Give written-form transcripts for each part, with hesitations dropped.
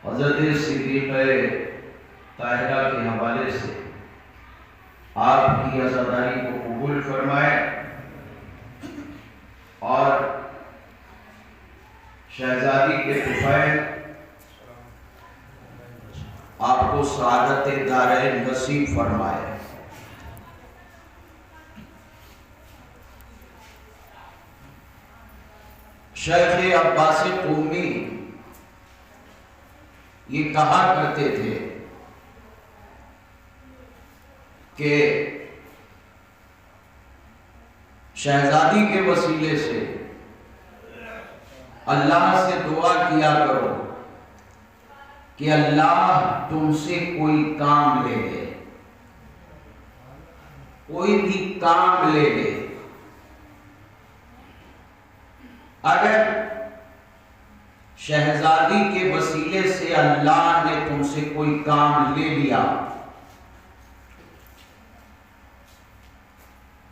حضرت صدیقہ طاہرہ کے حوالے سے آپ کی عزاداری کو قبول فرمائے اور شہزادی کے طفیل آپ کو سعادت دارین نصیب فرمائے۔ شیخ عباس قومی یہ کہا کرتے تھے کہ شہزادی کے وسیلے سے اللہ سے دعا کیا کرو کہ اللہ تم سے کوئی کام لے لے، کوئی بھی کام لے لے۔ اگر شہزادی کے وسیلے سے اللہ نے تم سے کوئی کام لے لیا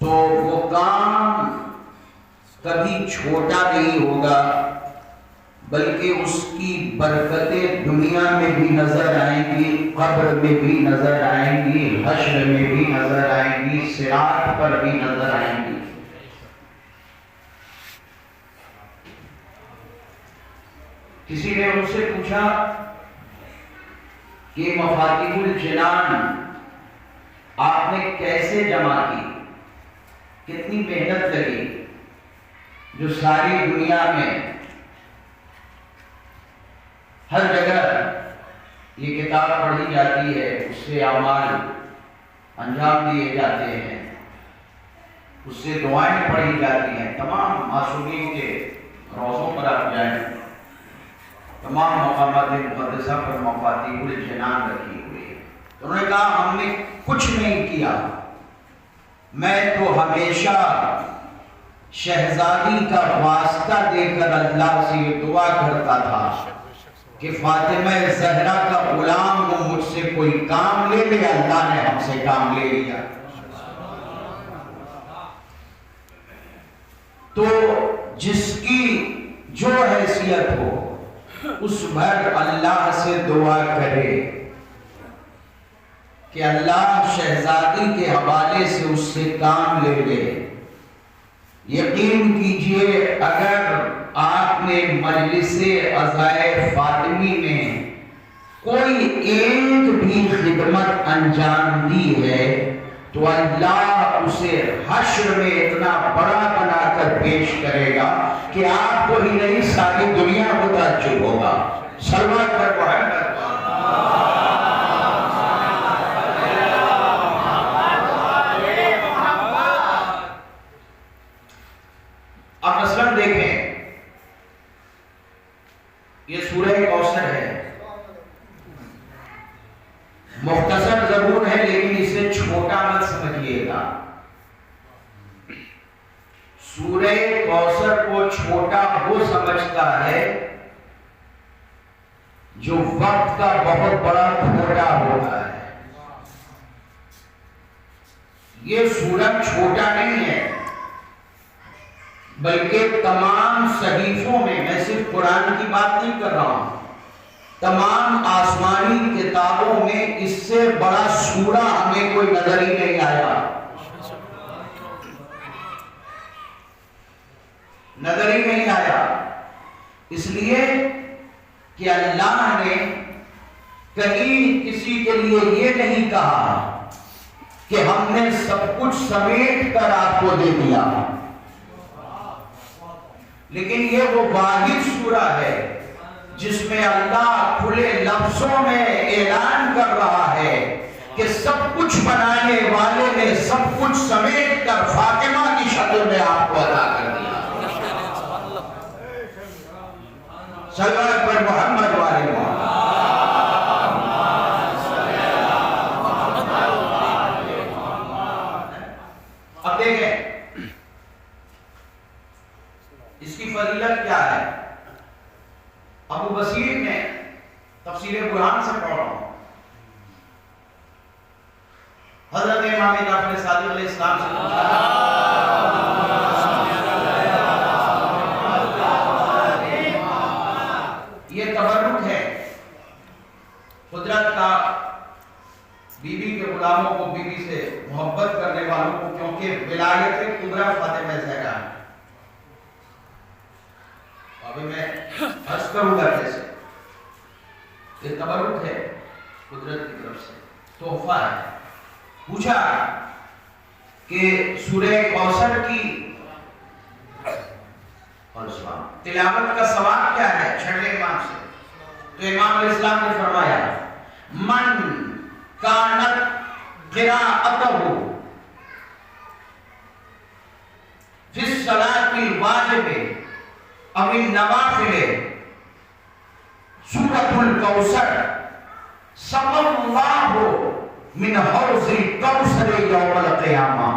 تو وہ کام کبھی چھوٹا نہیں ہوگا، بلکہ اس کی برکتیں دنیا میں بھی نظر آئیں گی، قبر میں بھی نظر آئیں گی، حشر میں بھی نظر آئیں گی، صراط پر بھی نظر آئیں گی۔ کسی نے ان سے پوچھا کہ مفاتیح الجنان آپ نے کیسے جمع کی، کتنی محنت لگی؟ جو ساری دنیا میں ہر جگہ یہ کتاب پڑھی جاتی ہے، اس سے اعمال انجام دیے جاتے ہیں، اس سے دعائیں پڑھی جاتی ہیں، تمام معصومین کے روضوں پر آپ جائیں، تمام مقامات مقدسہ پر مفاتیح الجنان رکھی ہوئی ہے۔ انہوں نے کہا ہم نے کچھ نہیں کیا، میں تو ہمیشہ شہزادی کا واسطہ دے کر اللہ سے یہ دعا کرتا تھا کہ فاطمہ زہرا کا غلام وہ مجھ سے کوئی کام لے لے، اللہ نے ہم سے کام لے لیا۔ تو جس کی جو حیثیت ہو اس بھر اللہ سے دعا کرے کہ اللہ شہزادی کے حوالے سے اس سے کام لے لے۔ یقین کیجئے اگر آپ نے مجلس عزائے فاطمی میں کوئی ایک بھی خدمت انجام دی ہے تو اللہ اسے حشر میں اتنا بڑا بنا کر پیش کرے گا کہ آپ کو ہی نہیں ساری دنیا کو تعجب ہوگا۔ صلوات پر محمد۔ اب مثلاً دیکھیں، یہ سورہ کوثر ہے، مختصر ضرور ہے لیکن اسے چھوٹا مت سمجھیے گا۔ سورہ کوثر کو چھوٹا وہ سمجھتا ہے جو وقت کا بہت بڑا کھوٹا ہوتا ہے۔ یہ سورج چھوٹا نہیں ہے، بلکہ تمام صحیفوں میں صرف قرآن کی بات نہیں کر رہا ہوں، تمام آسمانی کتابوں میں اس سے بڑا سورہ ہمیں کوئی نظر ہی نہیں آیا، نظر ہی نہیں آیا، اس لیے کہ اللہ نے کہیں کسی کے لیے یہ نہیں کہا کہ ہم نے سب کچھ سمیٹ کر آپ کو دے دیا، لیکن یہ وہ واحد سورہ ہے جس میں اللہ کھلے لفظوں میں اعلان کر رہا ہے کہ سب کچھ بنانے والے نے سب کچھ سمیٹ کر فاطمہ کی شکل میں آپ کو عطا کر دیا۔ صلوات پر محمد والے محمد۔ اب دیکھیں اس کی فضیلت کیا ہے۔ ابو بصیر نے تفسیر قرآن سے پڑھ رہا ہوں، حضرت امام جعفر صادق علیہ السلام سے پوچھا، یہ تبرک ہے قدرت کا بیوی کے غلاموں کو بیوی سے محبت کرنے والوں کو، کیونکہ ولایت کبریٰ فاطمہ زہرا ہے۔ ابھی میں عرض کروں گا کیسے، یہ تبرک ہے قدرت کی طرف سے، تحفہ ہے۔ پوچھا کہ سورہ کوثر کی تلاوت کا ثواب کیا ہے چھٹے امام سے، تو امام علیہ السلام نے فرمایا من کانت قراءتہ فی الصلاۃ الواجب او النوافل سورۃ الکوثر سقى اللہ من حوض الکوثر یوم القیامہ۔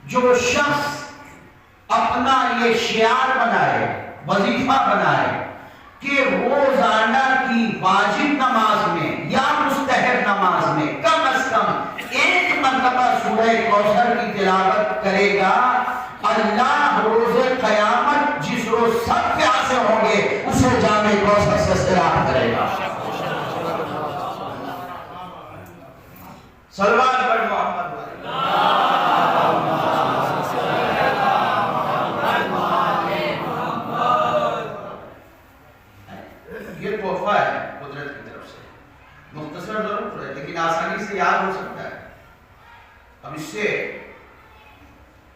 جو شخص اپنا یہ شعار بنائے، وظیفہ بنائے کہ روزانہ کی واجب نماز میں یا مستحب نماز میں کم از کم ایک مرتبہ سورہ کوثر کی تلاوت کرے گا، اللہ روز قیامت جس روز سب پیاسے ہوں گے اسے جام کوثر سے سیراب کرے گا۔ صلوات پر محمد۔ یہ تحفہ ہے قدرت کی طرف سے، مختصر ضرور ہے لیکن آسانی سے یاد ہو سکتا ہے۔ اب اس سے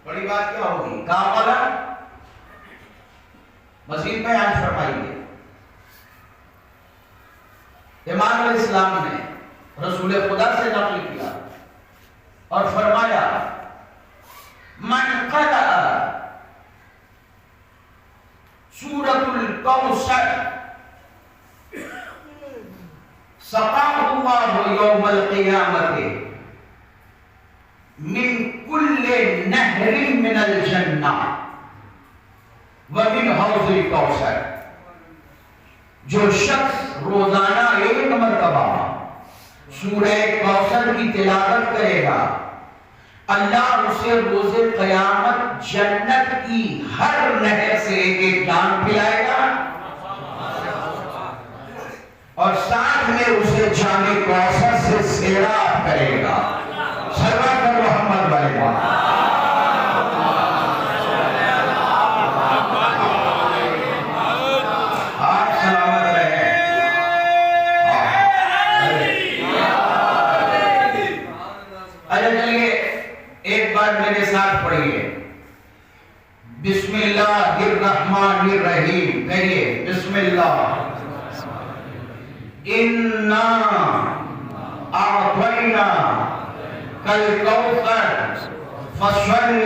بڑی بات کیا ہوگی، کاملہ مزید بیان فرمائیے۔ امام علیہ السلام نے رسول خدا سے نقل کیا اور فرمایا من قرأ سورۃ الکوثر سقاه اللہ یوم القیامت من کل نہر من الجنہ ومن حوض الکوثر۔ جو شخص روزانہ ایک مرتبہ سورہ کوثر کی تلاوت کرے گا، اللہ اسے روز قیامت جنت کی ہر نہر سے ایک جام پلائے گا اور ساتھ میں اسے جام کوثر سے سیراب کرے گا۔ صلوات پر محمد والے آپ سلامت رہے۔ اچھا چلیے ایک بار میرے ساتھ پڑھیے، بسم اللہ الرحمن الرحیم، کہیے بسم اللہ۔ اِنَّا أَعْطَيْنَا كَالْكَوْثَرَ فَصَلِّ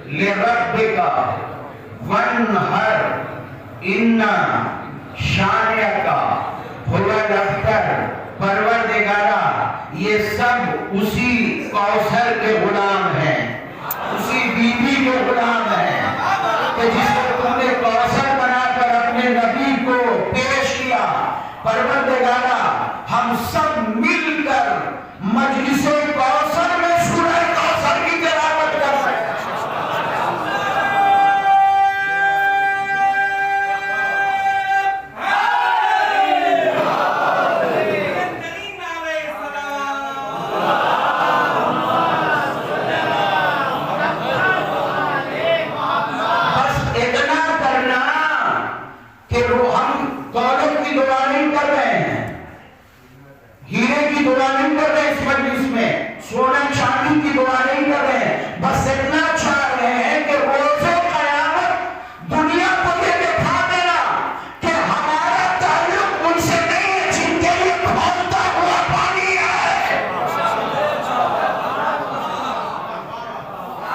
لِرَبِّكَ وَانْحَرْ إِنَّ شَانِئَكَ هُوَ الْأَبْتَرُ۔ پروردگارہ یہ سب اسی کوثر کے غلام ہیں، اسی بیوی کے غلام ہیں کہ جس کو تم نے کوثر بنا کر اپنے نبی کو پیش کیا۔ پروردگارہ ہم سب مل کر مجلس کوثر میں سورہ دعا نہیں کر رہے اس مجلس میں، سونا چاندی کی دعا نہیں کر رہے ہیں، بس اتنا چاہ رہے ہیں کہ روزے قیامت دنیا کو یہ دکھا دینا کہ ہمارا تعلق ان سے نہیں ہے جن کے لیے کھولتا ہوا پانی ہے،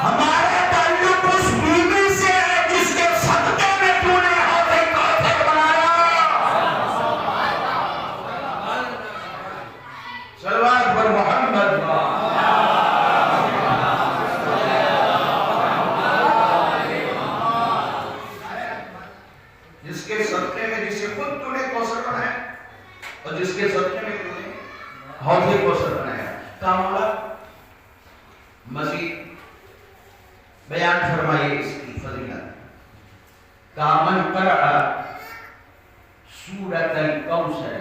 ہمارا تعلق اس بیوی سے ہے جس کے صدقے میں تو نے حوض کوثر بنایا۔ صلوات پر محمد جس کے صدقے میں، جسے خود تو نے کوثر بنایا اور جس کے صدقے میں تو نے حوض کوثر بنایا۔ کاملہ مزید بیان فرمائیے اس کی فضیلت۔ کامن قرأ سورۃ الکوثر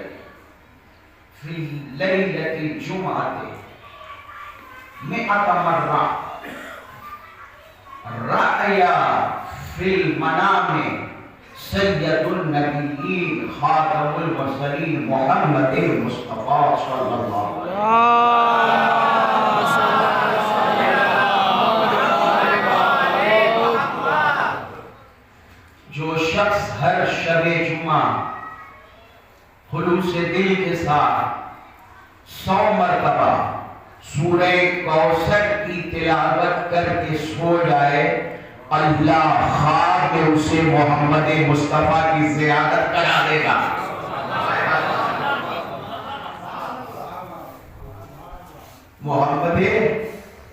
فی لیلۃ الجمعۃ مئۃ مرہ رأیا فی المنام سید النبیین خاتم المرسلین محمد مصطفیٰ صلی اللہ علیہ وسلم۔ جو شخص ہر شب جمعہ خلوص دل کے ساتھ 100 مرتبہ سورہ کوثر کی تلاوت کر کے سو جائے، اللہ خواب میں اسے محمد مصطفیٰ کی زیارت کرا دے گا۔ محمد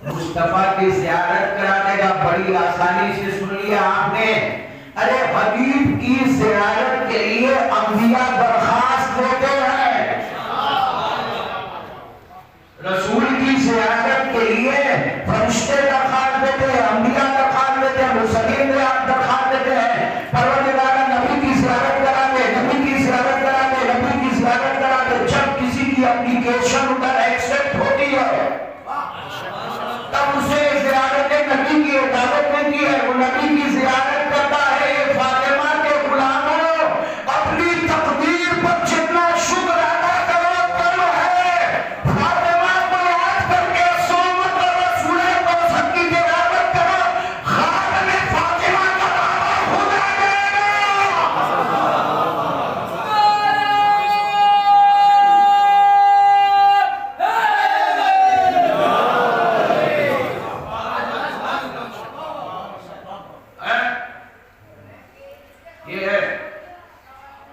مصطفیٰ کی زیارت کرا دے گا۔ بڑی آسانی سے سن لیا آپ نے، ارے حبیب کی زیارت کے لیے انبیاء درخواست دیتے ہیں، رسول کی زیارت کے لیے فرشتے درخواست دیتے ہیں، انبیاء درخواست دیتے ہیں، مرسلین درخواست دیتے ہیں، پروردگار نبی کی زیارت کرا دے، نبی کی زیارت کرا دے، نبی کی زیارت کرا دے۔ جب کسی کی اپلیکیشن ادھر ایکسپٹ ہوتی ہے تب اسے زیارت نبی کی اجازت دیتی ہے، وہ نبی کی زیارت کرتا ہے۔ فاطمہ کے غلاموں، اپنی تقدیر پر جتنا شکر ادا کرو کم ہے۔ فاطمہ کو یاد کر کے 100 مرتبہ سورہ کوثر کی تلاوت کرو، خواب میں فاطمہ کا بابا خود آ جائے گا۔ یہ ہے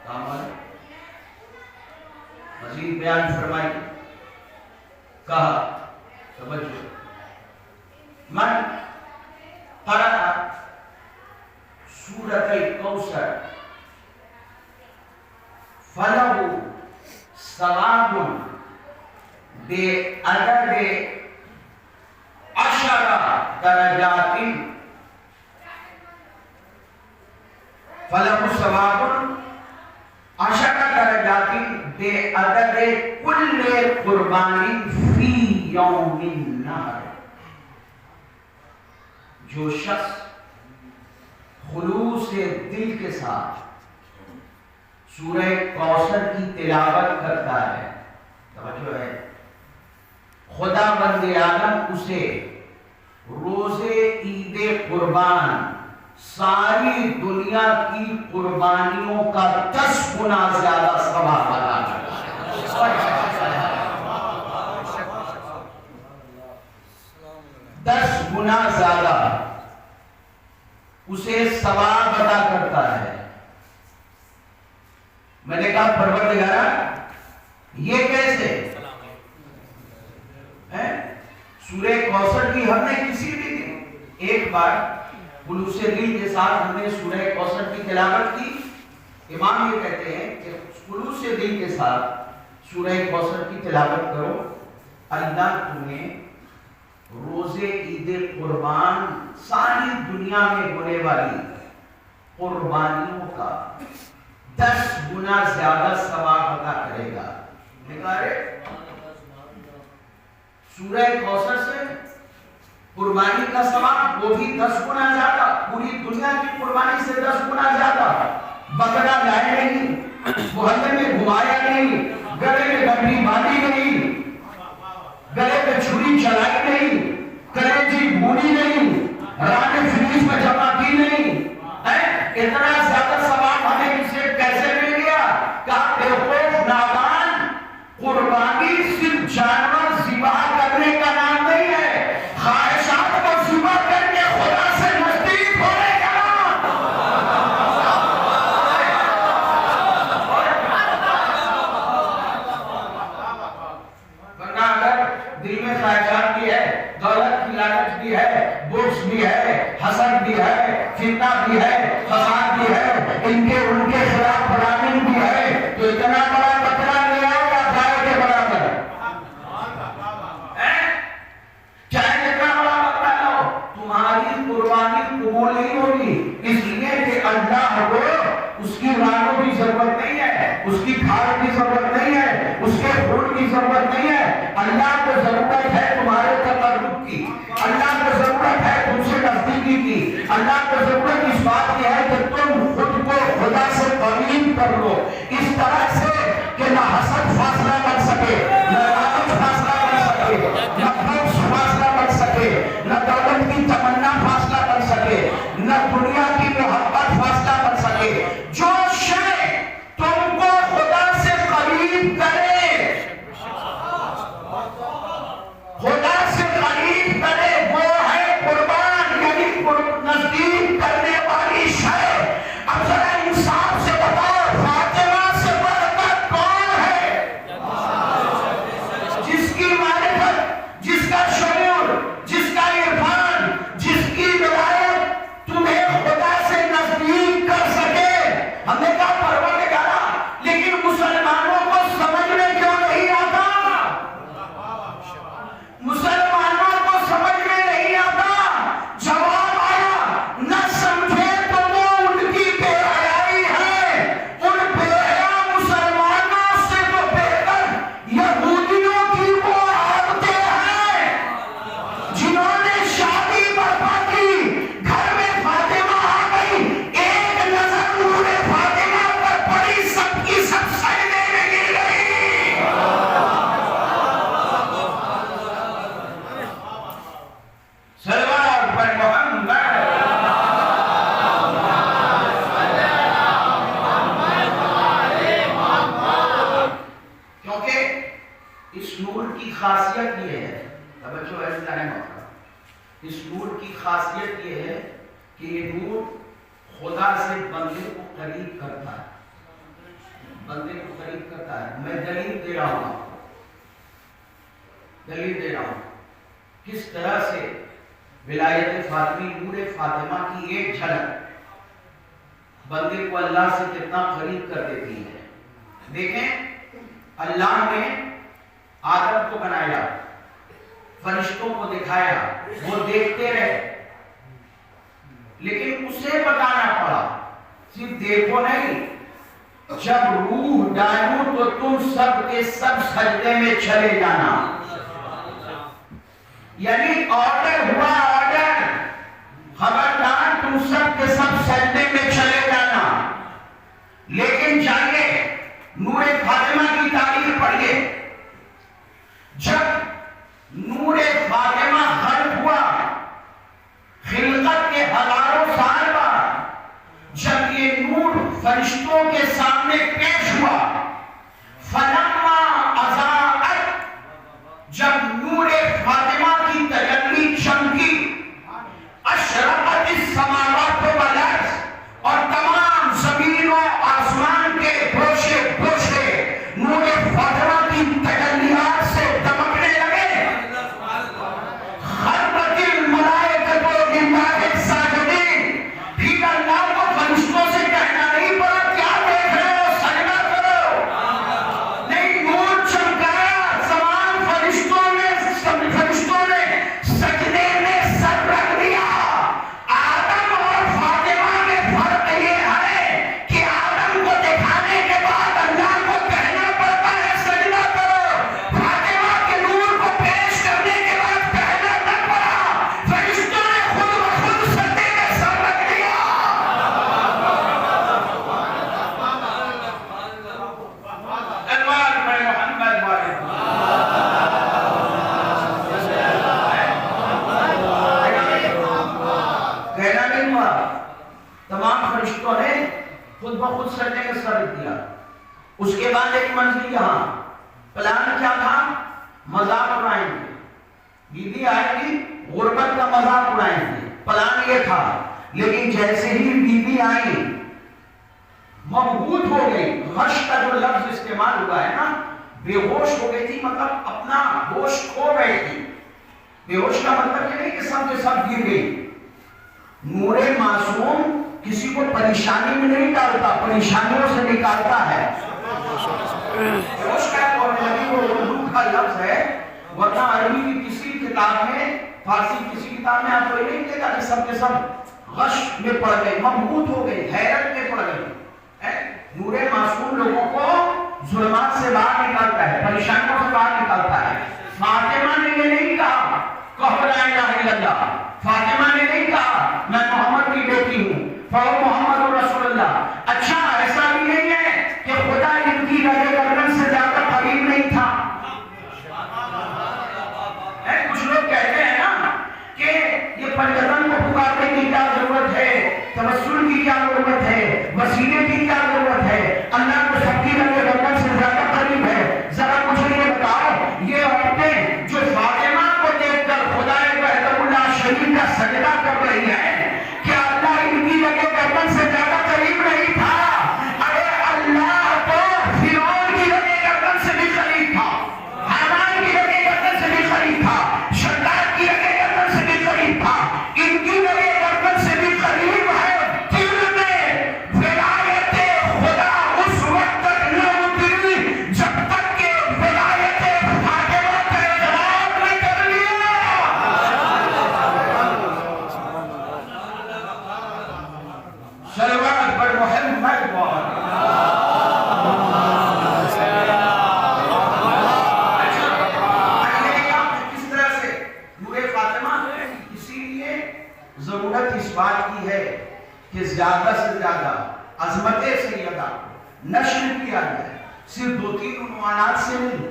کامل۔ مزید بیان فرمائی، کہا توجہ، من قرأ سورۃ الکوثر فلہ ثواب بعدد 10 درجات، فلہ ثواب 10 درجات بعدد کل قربان فی یوم النحر۔ جو شخص خلوص دل کے ساتھ سورہ کوثر کی تلاوت کرتا ہے، توجہ ہے، خدا بند عالم اسے روزے عید قربان ساری دنیا کی قربانیوں کا 10 گنا زیادہ ثواب عطا کرتا ہے۔ 10 گنا زیادہ اسے ثواب عطا کرتا ہے۔ میں نے کہا پروردگارا یہ کیسے ہے؟ سورہ کوثر کی ہم نے کسی بھی دن ایک بار خلوص دل کے ساتھ ہم نے سورہ کوثر کی تلاوت کی۔ امام یہ کہتے ہیں کہ خلوص دل کے ساتھ سورہ کوثر کی تلاوت کرو، اللہ تمہیں روزے عید قربان ساری دنیا میں ہونے والی قربانیوں کا 10 گنا زیادہ ثواب عطا کرے گا۔ سورہ کوثر سے قربانی کا ثواب وہ بھی 10 گنا زیادہ، پوری دنیا کی قربانی سے 10 گنا زیادہ۔ بکرا لائے نہیں، محلے میں گھمایا نہیں، گلے میں گھنٹی باندھی نہیں، دل میں خواہشات بھی ہے، دولت کی لالچ بھی ہے، بغض بھی ہے، حسد بھی ہے، فتنہ بھی ہے، فساد بھی ہے، ان کے خلاف پلاننگ بھی ہے، تو اتنا بڑا بکرا لے آؤ یا گائے کے برابر، چاہے اتنا بڑا بکرا لاؤ، تمہاری قربانی قبول نہیں ہوگی، اس لیے کہ اللہ کو اس کی رانوں کی ضرورت نہیں ہے، اس کی کھال کی ضرورت نہیں ہے، اس کے خون کی ضرورت نہیں ہے، اللہ کو ضرورت ہے تمہارے تقرب کی، اللہ کو ضرورت ہے تم سے نزدیکی کی، اللہ کو ضرورت اس بات کی ہے کہ تم خود کو خدا سے قریب کر لو، اس طرح سے کہ نہ حسد فاصلہ بن سکے، نہ لالچ فاصلہ بن سکے، نہ بغض فاصلہ بن سکے، نہ دولت کی تمنا فاصلہ بن سکے، نہ دنیا کی محبت فاصلہ بن سکے، جو شے تم کو خدا سے قریب کرے، خدا سے قریب کرے، وہ ہے قربان، یعنی نزدیک کرنے والی شے۔ اب ذرا انصاف سے بتاؤ، فاطمہ سے بڑھ کر کون ہے؟ جس کی معرفت، جس کا شعور، جس کا عرفان، جس کی ولایت تمہیں خدا سے نزدیک کر سکے۔ ہم نے کہا پروردگارا، لیکن مسلمانوں کو سمجھ میں کیوں نہیں آتا؟ مسلمانوں کو سمجھ میں نہیں آتا۔ جواب آیا، نہ سمجھے تو وہ ان کی بے حیائی ہے، ان بے حیا مسلمانوں سے تو بہتر یہودیوں کی وہ عادتیں ہیں جنہوں نے شادی برپا کی، گھر میں فاطمہ آ گئی، ایک نظر نور فاطمہ پر پڑی، سب کی سب سجدے میں گر گئی۔ صلوات پر محمد، کیونکہ اس نور کی خاصیت یہ ہے، توجہ ایسے جانے موقع، اس نور کی خاصیت یہ ہے کہ یہ نور خدا سے بندے کو قریب کرتا ہے، بندے کو قریب کرتا ہے۔ میں دلیل دے رہا ہوں، دلیل دے رہا ہوں کس طرح سے ولایت فاطمی، نور فاطمہ کی ایک جھلک بندے کو اللہ سے کتنا قریب کر دیتی ہے۔ دیکھیں، اللہ نے آدم کو بنایا، فرشتوں کو دکھایا، وہ دیکھتے رہے، لیکن اسے بتانا پڑا، صرف دیکھو نہیں، جب روح ڈالوں تو تم سب کے سب سجدے میں چلے جانا، یعنی آرڈر ہوا، آرڈر، خبردار تم سب کے سب سجدے میں چلے جانا۔ لیکن جائیے نور فاطمہ کی تعریف پڑھیے، جب نور فاطمہ خلق ہوا، خلقت کے ہزاروں سال بعد جب یہ نور فرشتوں کے سامنے پیش ہوا، فلما اضاءت، جب نور فاطمہ کی تجلی چمکی، اشرقت السماوات والارض، اور تمام زمین و آسمان کے گوشے گوشے نور فاطمہ کی تجلیات سے دمکنے لگے، خرت الملائکۃ للہ ساجدین، پھر اللہ کو فرشتوں سے کہنا نہیں پڑا کیا دیکھ رہے ہو، سجدہ کرو، نہیں، نور چمکایا، تمام فرشتوں نے سجدے میں سر رکھ دیا۔ آدم اور فاطمہ میں فرق یہ ہے کہ آدم کو دکھانے کے بعد اللہ کو کہنا پڑتا ہے سجدہ کرو، فاطمہ کے نور کو پیش کرنے کے بعد کہنا نہ پڑا، فرشتوں نے خود بخود سجدے میں سر رکھ دیا۔ انوار پر محمد والے کہنا نہیں ہوا، تمام فرشتوں نے خود بخود سجدے میں سر رکھ دیا۔ اس کے بعد ایک منزل یہاں، پلان کیا تھا؟ مذاق اڑائیں گے، بی بی آئے گی، غربت کا مذاق اڑائیں گے، پلان یہ تھا۔ لیکن جیسے ہی بی بی آئی، مبہوت ہو گئی، غش کا جو لفظ استعمال ہوا ہے نا، بے ہوش ہو گئی تھی، مطلب اپنا ہوش کھو گئی تھی. بے ہوش کا مطلب یہ نہیں کہ سب کے سب گر گئی. نور معصوم کسی کو پریشانی میں نہیں ڈالتا، پریشانیوں سے نکالتا ہے. بے ہوش کا وہ اردو کا لفظ ہے، ورنہ عربی کی کسی کتاب میں، فارسی کسی کتاب میں آپ کو یہ نہیں ملے گا کہ سب کے سب غش میں پڑ گئے، مبہوت ہو گئی، حیرت میں پڑ گئی. نور معصوم لوگوں کو ظلمات سے باہر نکالتا ہے، پریشانیوں سے باہر نکالتا ہے. فاطمہ نے یہ نہیں کہا کہو لا الہ الا اللہ. فاطمہ نے نہیں کہا میں محمد کی بیٹی ہوں، فہو محمد رسول اللہ. اچھا ایسا بھی نہیں ہے کہ خدا ان کی رگے گردن سے زیادہ قریب نہیں تھا. کچھ لوگ کہتے ہیں نا کہ یہ پنجتن کو پکارنے کی کیا ضرورت ہے، توسل کی کیا ضرورت ہے، وسیلے کی کیا ضرورت ہے، اللہ کو سب کی رگے گردن سے زیادہ قریب ہے. ذرا مجھے یہ بتاؤ، یہ عورتیں جو فاطمہ کو دیکھ کر خدا وحدہ اللہ شریف کا سجدہ کر رہی ہیں، کیا اللہ ان کی رگے گردن سے زیادہ قریب نہیں تھا؟ ارے اللہ تو فرعون کی رگے گردن سے بھی قریب تھا، حامان کی رگے گردن سے بھی قریب تھا، شداد کی رگے گردن سے بھی قریب تھا. ان کی رگے گردن سے بھی قریب ہے. دل میں ولایت خدا اس وقت تک نہ اتری جب تک کہ ولایت فاطمہ کا اقرار نہ کر لیا. صلوات بر محمد ضرورت اس بات کی ہے کہ زیادہ سے زیادہ عظمت سیدہ نشر کیا جائے. صرف 2-3 عنوانات سے نہیں،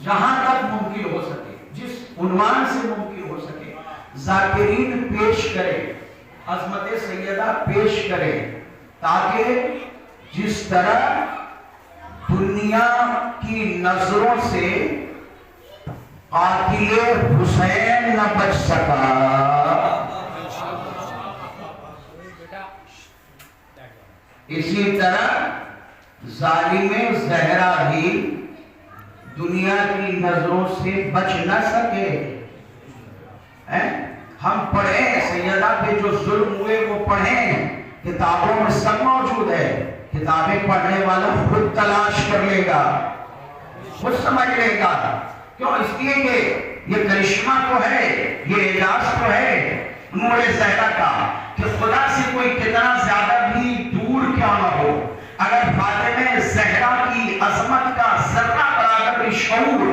جہاں تک ممکن ہو سکے، جس عنوان سے ممکن ہو سکے ذاکرین پیش کرے، عظمت سیدہ پیش کرے، تاکہ جس طرح دنیا کی نظروں سے قاتل حسین نہ بچ سکا، اسی طرح ظالم زہرا بھی دنیا کی نظروں سے بچ نہ سکے. ہم پڑھیں سیدہ پہ جو ظلم ہوئے وہ پڑھیں، کتابوں میں سب موجود ہے. کتابیں پڑھنے والا خود تلاش کر لے گا، خود سمجھ لے گا. کیوں؟ اس لیے کہ یہ کرشمہ تو ہے، یہ اعجاز تو ہے نور زہرا کا کہ خدا سے کوئی کتنا زیادہ بھی دور کیوں نہ ہو، اگر فاطمہ زہرا کی عظمت کا ذرہ برابر بھی شعور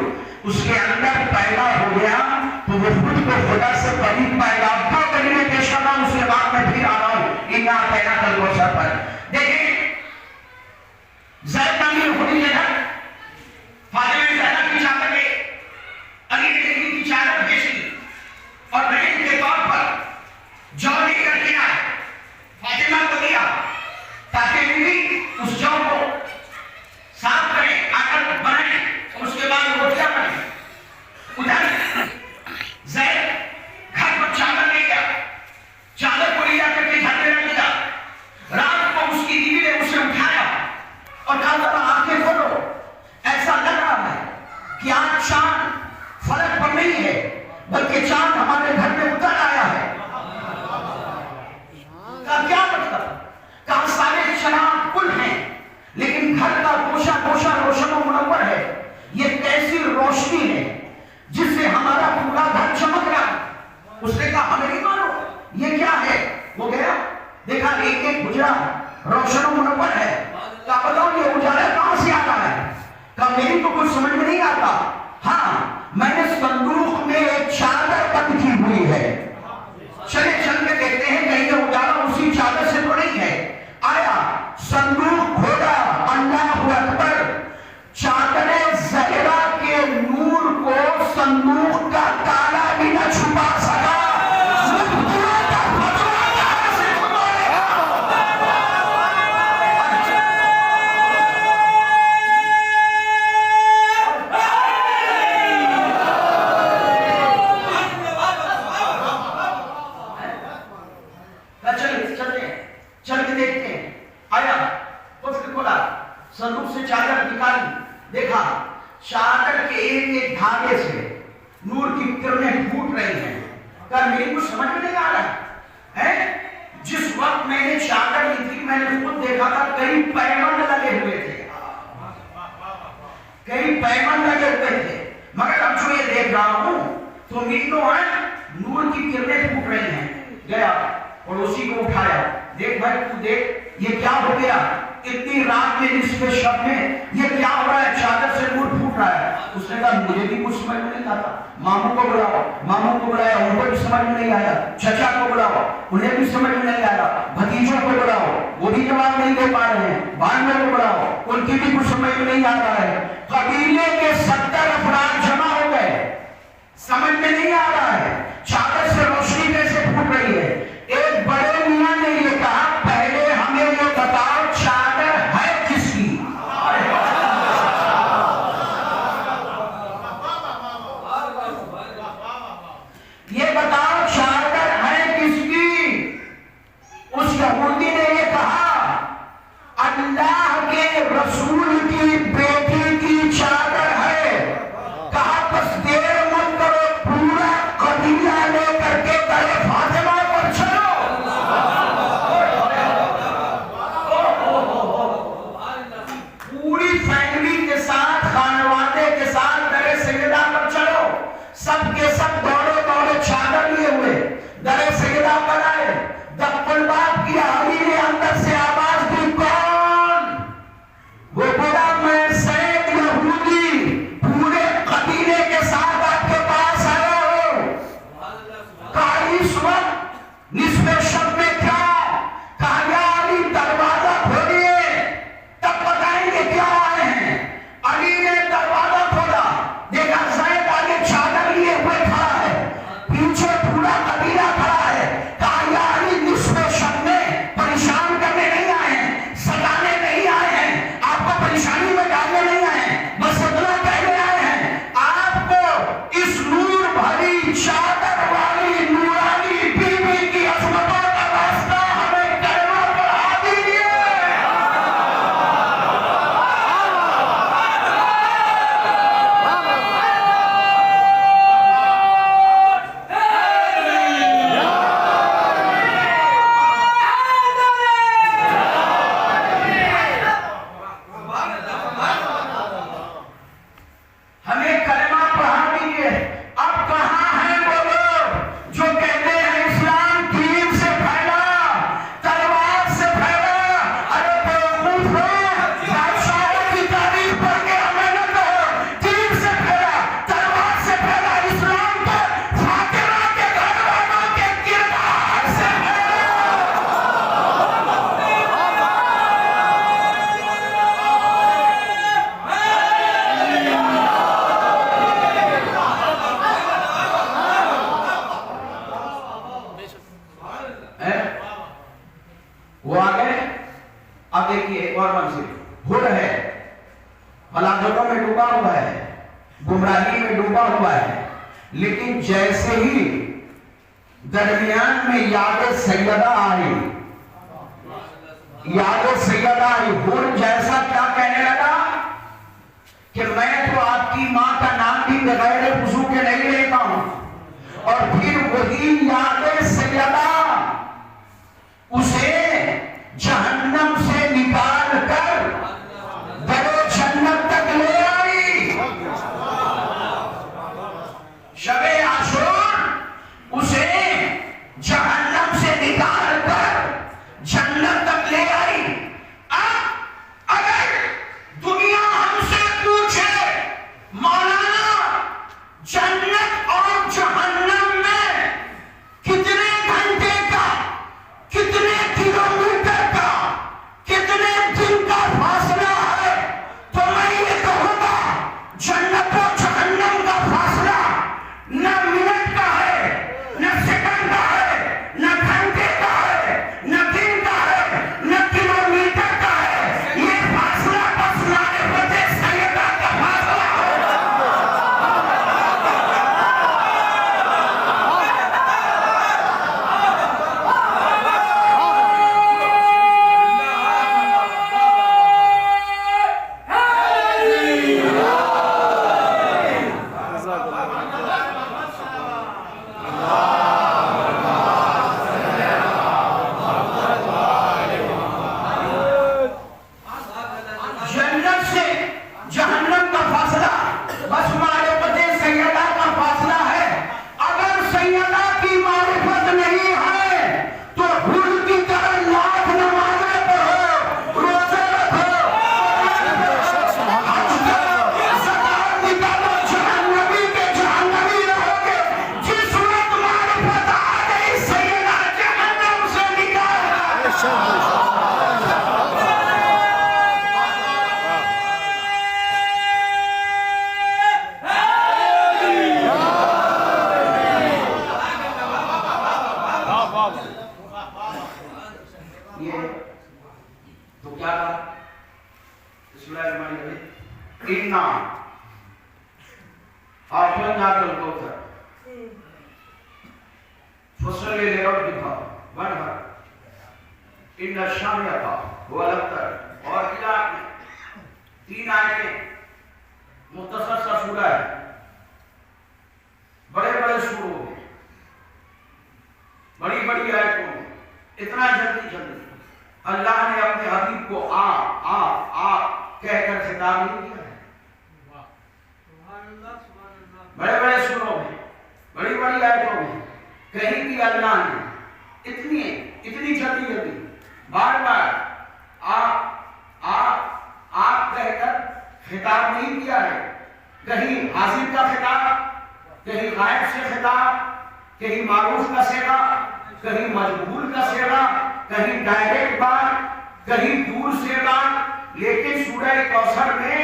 اس کے اندر پیدا ہو گیا تو وہ خود کو خدا سے قریب پائے گا. دو کلمے پیش کرنا ہوں، اس کے بعد میں پھر آ رہا ہوں اِنَّا أَعْطَيْنَاكَ الْكَوْثَرَ پر. دیکھیں زید بن خدی جگہ فاطمہ زہرا کی چادر میں علی نے کی چادر بیچی اور بہن کے طور پر جو لے کر کے آئے فاطمہ کو دیا تاکہ بیوی اس جو کو صاف کرے، آٹا بنائے، اور اس کے بعد روٹیاں بنائے. ادھر زید گھر پر چادر لے گیا، چادر کو لے جا کر کے گھر میں رکھ دیا. رات کو اس کی بیوی نے اسے اٹھایا اور کہا تھا آنکھیں کھولو، ایسا لگ رہا ہے کہ آج چاند فلک پر نہیں ہے بلکہ چاند ہمارے گھر میں اتر آیا ہے. کا کیا مطلب؟ کہاں سارے چراغ کل ہیں لیکن گھر کا گوشہ گوشہ روشن و منور ہے. یہ کیسی روشنی ہے جس سے ہمارا پورا گھر چمک رہا ہے. اس نے کہا ہمیں نہیں مانو یہ کیا ہے. وہ گیا دیکھا ایک ایک گجرا روشن و منور ہے. کہا بتاؤ یہ اجالا کہاں سے آتا ہے. کہا میری تو کچھ سمجھ میں نہیں آتا. ہاں میں نے صندوق میں ایک چادر بند کی ہوئی ہے، چلے چل کے دیکھتے ہیں کہیں یہ اجالا اسی چادر سے تو نہیں ہے. آیا صندوق کھولا، اللہ اکبر، چادر زہرا کے نور کو صندوق کا تالا بھی نہ چھپا سکا. نور کی کرنیں پھوٹ رہی ہیں. کل میری کچھ سمجھ میں نہیں آ رہا ہے. جس وقت میں نے چادر لی تھی میں نے خود دیکھا تھا کئی پیمند لگے ہوئے تھے, کئی پیمند لگے ہوئے تھے, مگر اب جو یہ دیکھ رہا ہوں تو مینو ہے نور کی کرنیں پھوٹ رہی ہیں. گیا پڑوسی کو اٹھایا, دیکھ بھائی تو دیکھ یہ کیا ہو گیا, اتنی رات میں نصف شب میں یہ کیا ہو رہا ہے, چادر سے نور پھوٹ رہا ہے. اس نے کہا مجھے بھی کچھ سمجھ میں نہیں آتا. ماموں کو بلاؤ, ماموں کو بلایا, ان کو بھی سمجھ میں نہیں آیا. چچا کو بلاؤ, انہیں بھی سمجھ میں نہیں آیا. بھتیجوں کو بلاؤ, وہ بھی جواب نہیں دے پا رہے ہیں. بھائیوں کو بلاؤ, ان کی بھی کچھ سمجھ میں نہیں آ رہا ہے. قبیلے کے 70 افراد جمع ہو گئے, سمجھ میں نہیں آ رہا ہے چادر سے روشنی کیسے پھوٹ رہی ہے. ایک بڑے میاں نے یہ کہا پہلے ہمیں یہ بتاؤ چادر ہے کس کی. یہ بتاؤ چادر ہے کس کی. اس یہودی نے یہ کہا اللہ کے رسول کی بیٹی کی چادر ہے. کہا بس دیر مت کرو, پورا قبیلہ لے کر کے درے فاطمہ پر چلو. پوری فیملی کے ساتھ, خانوادے کے ساتھ درے سیدہ پر چلو. سب کے سب دوڑے دوڑے چادر لیے ہوئے درے سیدہ پر آئے. دقل باپ کی اہلی نے اندر سے آواز دی, کون؟ وہ بڑا میں سید یہودی پورے قبیلے کے ساتھ آپ کے پاس آیا ہوں. کہا اس وقت نصف شب میں کیا؟ کہا یا علی دروازہ کھولیے تب بتائیں گے کیا آئے ہیں. علی نے دروازہ کھولا, دیکھا زید آگے چادر لیے ہوئے کھڑا ہے, پیچھے پورا قبیلہ کھڑا ہے. کہا یا علی نصف شب میں پریشان کرنے نہیں آئے ہیں, سجانے نہیں آئے ہیں, آپ کو پریشانی میں ڈالنے نہیں آئے ہیں, بس اتنا کہنے آئے ہیں آپ کو اس نور بھری چادر والی نورانی بیوی کی عظمتوں کا واسطہ ہمیں کلمہ پڑھا دیجیے. ہمیں کلمہ پڑھا دیجیے. اب کہاں ہیں وہ لوگ جو کہتے ہیں اسلام دین سے پھیلا, تلوار سے پھیلا. ارے بیوقوف ہو, بادشاہوں کی تاریخ پڑھ کے ہمیں نہ کہو دین سے پھیلا, تلوار سے پھیلا. اسلام تو فاطمہ کے گھر والوں کے کردار سے وہ آگے. اب دیکھیے ایک اور منزل ہو ہے, ہلاکتوں میں ڈوبا ہوا ہے, گمراہی میں ڈوبا ہوا ہے, لیکن جیسے ہی درمیان میں یاد سیدہ آئی, یاد سیدہ آئی, ہن جیسا کیا کہنے لگا کہ میں تو آپ کی ماں کا نام بھی بغیر وضو کے نہیں لیتا ہوں. اور پھر وہی یاد سیدہ اسے جہنم سے نکال کر درو جنت تک لے آئی. شب عاشور اسے جہنم سے نکال کر جنت تک لے آئی. اب اگر دنیا ہم سے پوچھے مولانا جنت اور جہنم میں کتنے گھنٹے کا, کتنے کلومیٹر کا, کتنے دن کا فاصلہ ہے, تو میں یہ کہوں گا جنت و جہنم کا فاصلہ فصل لربک وانحر ان شانئک هو الابتر، اور علاق میں 3 آیتیں، مختصر سا سورہ ہے، بڑے بڑے سوروں میں، بڑی بڑی آیتوں میں، اتنا جلدی جلدی اللہ نے اپنے حبیب کو آپ کہہ کر خطاب نہیں کیا ہے۔ بڑے بڑے سوروں میں، بڑی بڑی آیتوں میں کہیں بھی اللہ نے اتنی جلدی جلدی بار بار آپ کہہ کر خطاب نہیں کیا ہے۔ کہیں حاضر کا خطاب، کہیں غائب سے خطاب، کہیں معروف کا صیغہ، کہیں مجبور کا صیغہ، کہیں ڈائریکٹ بات، کہیں دور سے بات، لیکن سورہ کوثر میں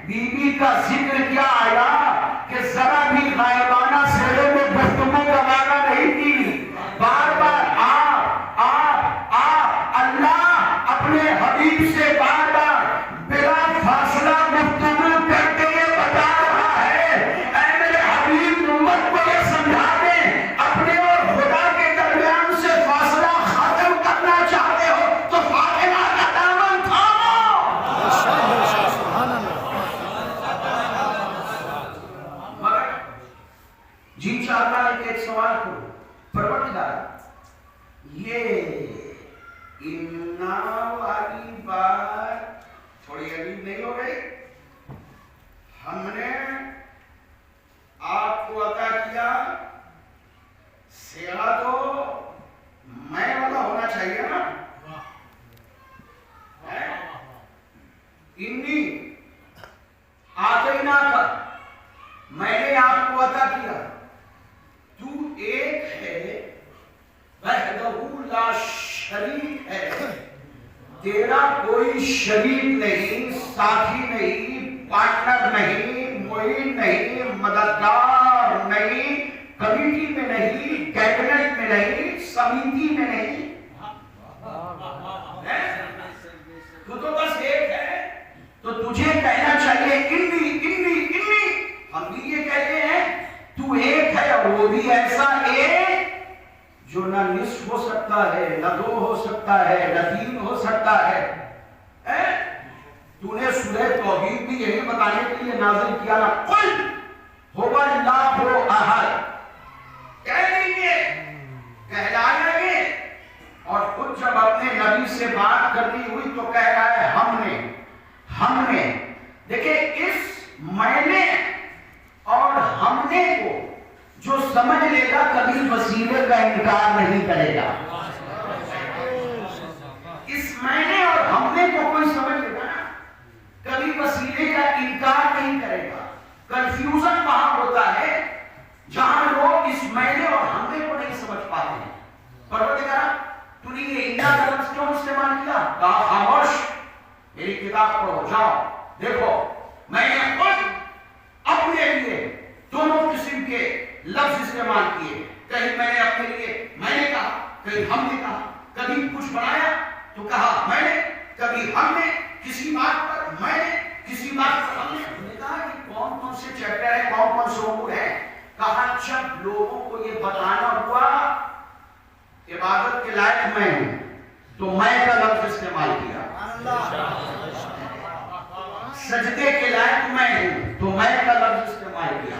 بی بی کا ذکر کیا آیا کہ ذرا بھی غائبانہ صیغے میں گفتگو کا معنی نہیں کی، بار بار اللہ اپنے حبیب سے بار بار بلا فاصلہ گفتگو کرتے ہوئے بتا رہا ہے، اے میرے حبیب امت کو یہ سمجھا دیں، اپنے اور خدا کے درمیان سے فاصلہ ختم کرنا چاہتے ہو تو فاطمہ کا دامن تھامو۔ مگر جی چاہتا ہے کہ ایک سوال کرو، پروردگار یہ انا والی بات تھوڑی عجیب نہیں ہو گئی؟ ہم نے آپ کو عطا کیا صیغہ تو میں والا ہونا چاہیے نا، انی آتینا کا، میں نے آپ کو عطا کیا، تو ایک ہے، وحدہ لا شریک ہے، تیرا کوئی شریک نہیں، ساتھی نہیں، پارٹنر نہیں، معین نہیں، مددگار نہیں، کمیٹی میں نہیں، کیبنٹ میں نہیں، سمیتی میں نہیں، تو بس ایک ہے۔ تو تجھے کہنا چاہیے انی انی انی، ہم بھی یہ کہتے ہیں تو ایک ہے، اور وہ بھی ایسا ایک جو نہ نصف ہو سکتا ہے، نہ 2 ہو سکتا ہے، نہ 3 ہو سکتا ہے۔ تو نے سورہ توحید بھی یہی بتانے کے لیے نازل کیا نا، قل هو اللہ احد، کہہ دیں گے، کہلائیں گے، اور خود جب اپنے نبی سے بات کرنی ہوئی تو کہہ رہا ہے ہم نے دیکھیں اس میں نے اور ہم نے کو جو سمجھ لے گا کبھی وسیلے کا انکار نہیں کرے گا۔ اس میں نے اور ہم نے کو کوئی سمجھ لے گا نا، کبھی وسیلے کا انکار نہیں کرے گا۔ کنفیوژن وہاں ہوتا ہے جہاں لوگ اس میں نے اور ہم نے کو نہیں سمجھ پاتے ہیں۔ پروردگار تو نے یہ انا کا لفظ کیوں استعمال کیا؟ کہا خاموش، میری کتاب پڑھو، جاؤ دیکھو، میں نے خود اپنے لیے دونوں قسم کے لفظ استعمال کیے، کہیں میں نے اپنے لیے میں نے کہا، کہیں ہم نے کہا، کبھی کچھ بنایا تو کہا میں نے، کبھی ہم نے، کسی بات پر میں نے، کسی بات پر ہم نے کہا کہ کون کون سے چیپٹر ہے، کون کون سے امور ہیں۔ کہا جب لوگوں کو یہ بتانا ہوا عبادت کے لائق میں ہوں تو میں کا لفظ استعمال کیا، سجدے کے لائق میں ہوں تو میں کا لفظ استعمال کیا،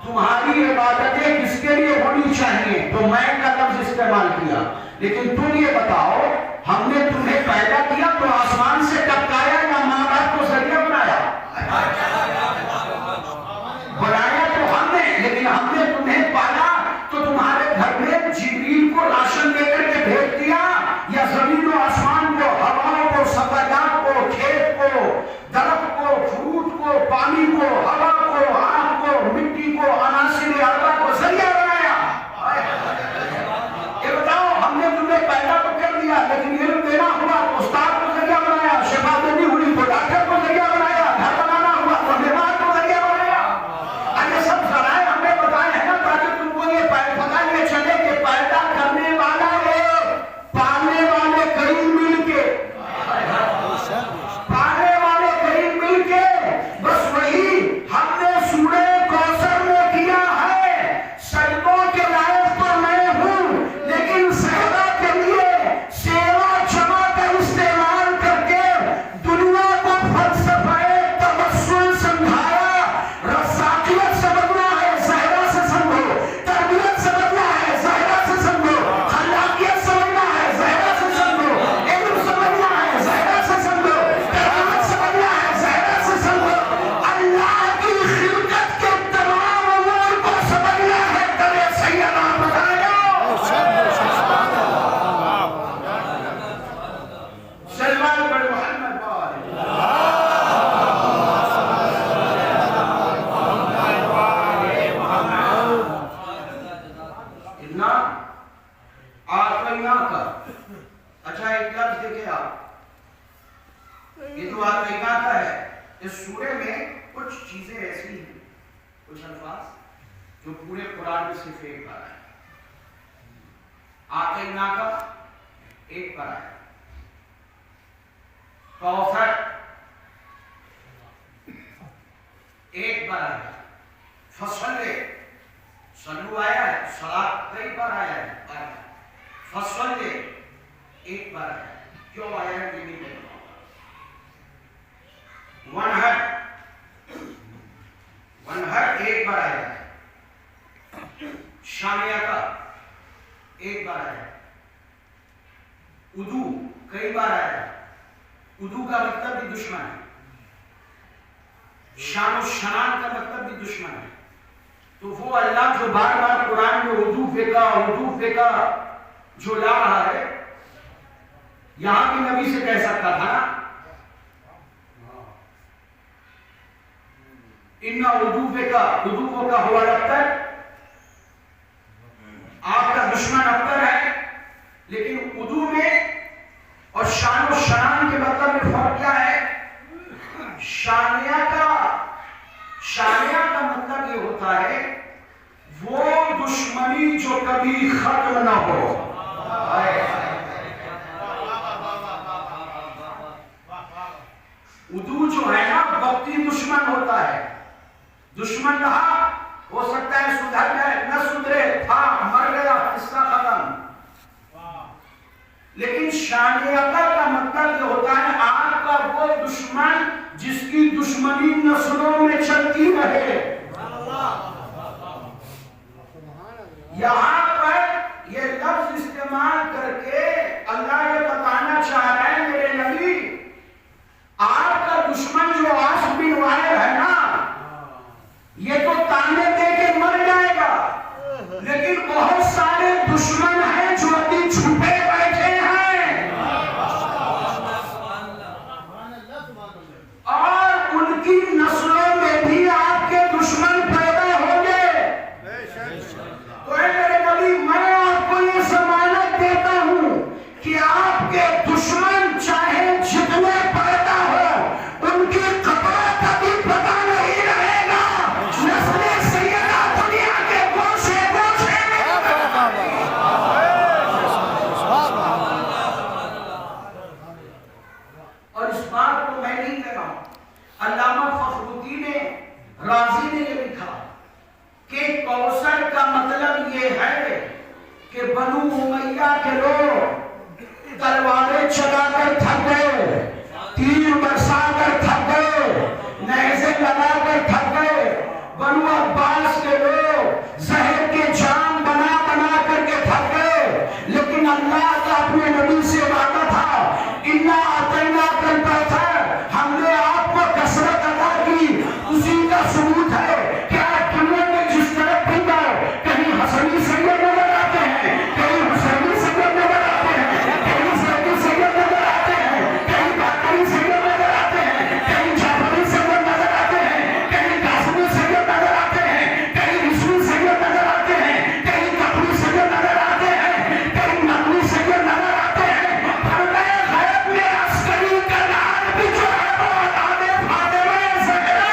تمہاری عبادتیں کس کے لیے ہونی چاہیے تو میں کا لفظ استعمال کیا۔ لیکن تم یہ بتاؤ، ہم نے تمہیں پیدا کیا تو آسمان سے ٹپکایا یا ماں باپ کو ذریعہ بنایا؟ بنایا تو ہم نے، لیکن ہم نے تمہیں پالا تو تمہارے گھر میں جبریل کو راشن دے کر کے بھیج دیا، یا زمین و آسمان کو، ہواؤں کو، سبزیات کو، کھیت کو، درخت کو، فروٹ کو، پانی کو، ہوا کو، آگ کو، مٹی کو، عناصر اربع کو ذریعہ بنایا۔ یہ بتاؤ، ہم نے تمہیں پیدا تو کر دیا، لیکن علم دینا ہوا تو استاد کو ذریعہ بنایا، شفا دینی ہوئی تو ڈاکٹر کو ذریعہ بنایا۔ جو پورے قرآن میں صرف ایک بار ہے. آتینا کا ایک بار ہے. کوثر ایک بار آیا. فصل سلو آیا ہے, صلاۃ کئی بار آیا ہے. فصل ایک بار آیا. کیوں آیا ہے یہ نہیں بتاؤں. ونہر ایک بار آیا ہے. شامیہ کا ایک بار آیا ہے. ادو کئی بار آیا ہے. ادو کا مطلب بھی دشمن ہے. شان و شنان کا مطلب بھی دشمن ہے. تو وہ اللہ جو بار بار قرآن میں اردو فقہ جو لا رہا ہے, یہاں بھی نبی سے کہہ سکتا تھا نا, ان اردو کا ہوا ابتر, آپ کا دشمن ابتر ہے. لیکن اردو میں اور شان و شنان کے مطلب میں فرق کیا ہے؟ شانیہ کا مطلب یہ ہوتا ہے وہ دشمنی جو کبھی ختم نہ ہو. ادو جو ہے نا وقتی دشمن ہوتا ہے. دشمن رہا, ہو سکتا ہے سدھر جائے, نہ سدھرے, تھا مر گیا, قصہ ختم. لیکن شانیتا کا مطلب یہ ہوتا ہے آپ کا وہ دشمن جس کی دشمنی نسلوں میں چلتی رہے. یہاں پر یہ لفظ استعمال کر کے اللہ یہ بتانا چاہ رہے ہیں میرے نبی, آپ کا دشمن جو عاص بن وائل ہے نا, یہ تو تانے دے کے مر جائے گا. لیکن بہت سارے دشمن ہیں جو ابھی چھپے بیٹھے ہیں, اور ان کی نسلوں میں بھی آپ کے دشمن پیدا ہوں گے. تو اے میرے نبی, میں آپ کو یہ ضمانت دیتا ہوں کہ آپ کے دشمن چاہے جتنے پیدا ہو, ان کی قبر کبھی پتہ نہیں رہے گا. نسل سیدہ دنیا کے گوشے گوشے میں. اور اس بات کو میں نہیں کہہ رہا ہوں, علامہ فخر الدین رازی نے یہ لکھا کہ کوثر کا مطلب یہ ہے کہ بنو امیہ کے لوگ تلواریں چلا کر تھک گئے, تیر برسا کر تھک گئے, نیزے لگا کر تھک گئے. بنو عباس کے لوگ زہر کے جام بنا بنا کر کے تھک گئے. لیکن اللہ کا اپنے نبی سے وعدہ تھا, انا اعطیناک الکوثر, ہم نے آپ کو کثرت عطا کی. اسی کا ثبوت ہے کہ آپ دنیا میں جس طرف بھی گئے, کہیں حسنی سید نظر آتے ہیں, کہیں حسینی سید نظر آتے ہیں, کہیں سیدی سید نظر آتے ہیں, کہیں باقری سید نظر آتے ہیں, کہیں جعفری سید نظر آتے ہیں, کہیں قاسمی سید نظر آتے ہیں, کہیں رسوی سید نظر آتے ہیں, کہیں کپڑی سید نظر آتے ہیں, کہیں نقوی سید نظر آتے ہیں. پردہ غیب میں عسکری کرنال بھی جو ہے وہ اولاد فاطمہ زہرا.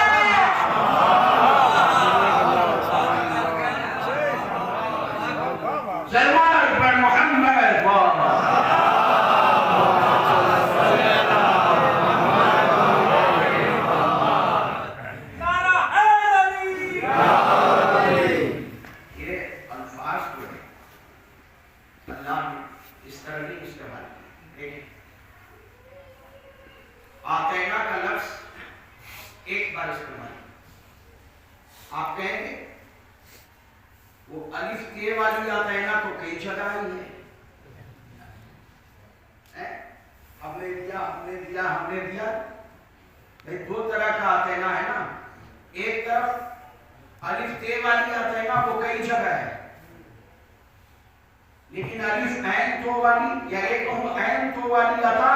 سلمان بن محمد یہ الفاظ جو ہے اللہ نے اس طرح نہیں استعمال کیا. آتینا کا لفظ ایک بار استعمال کیا. آپ کہیں گے وہ الف تے والی آتینا تو کئی جگہ آئی ہے. ہم نے دیا. بھائی دو طرح کا آتینا ہے نا. ایک طرف الف تے والی آتینا وہ کئی جگہ ہے, لیکن الف عین تو والی یا ایک عین تو والی عطا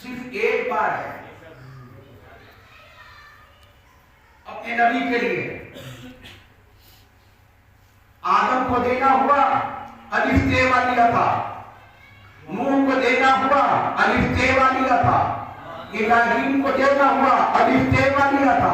صرف ایک بار ہے اپنے نبی کے لیے. آدم کو دینا ہوا الف تے والی عطا, نوح کو دینا ہوا الف تے والی عطا, ابراہیم کو دینا ہوا الف تے والی عطا,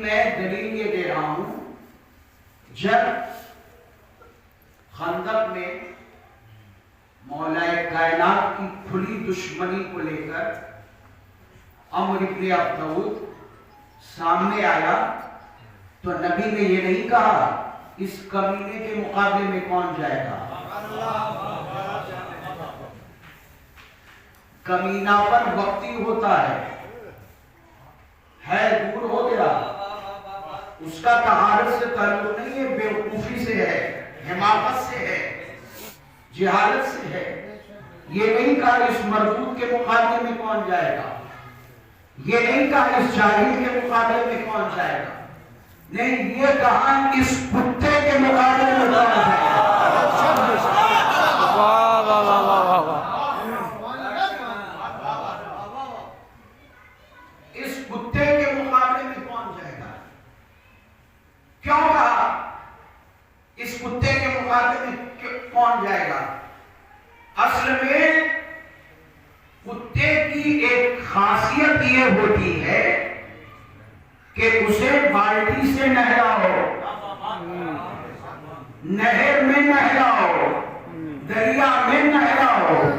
میں دلیل یہ دے رہا ہوں، جب خندق میں مولا کائنات کی کھلی دشمنی کو لے کر عمرو بن عبدود سامنے آیا تو نبی نے یہ نہیں کہا اس کمینے کے مقابلے میں کون جائے گا. کمینہ پر وقتی ہوتا ہے دور ہو گیا، اس کا طہارت سے تعلق نہیں ہے، بیوقوفی سے ہے، حماقت سے ہے، جہالت سے ہے. یہ نہیں کہا اس مردود کے مقابلے میں کون جائے گا، یہ نہیں کہا اس جاہل کے مقابلے میں کون جائے گا، نہیں، یہ کہا اس کتے کے مقابلے میں کون جائے گا. اس کتے کے مقابلے میں کون جائے گا. کیوں کہا اس کتے کے مقابلے میں کون جائے گا؟ اصل میں کتے کی ایک خاصیت یہ ہوتی ہے کہ اسے بالٹی سے نہلاؤ، نہر میں نہلاؤ، دریا میں نہلاؤ،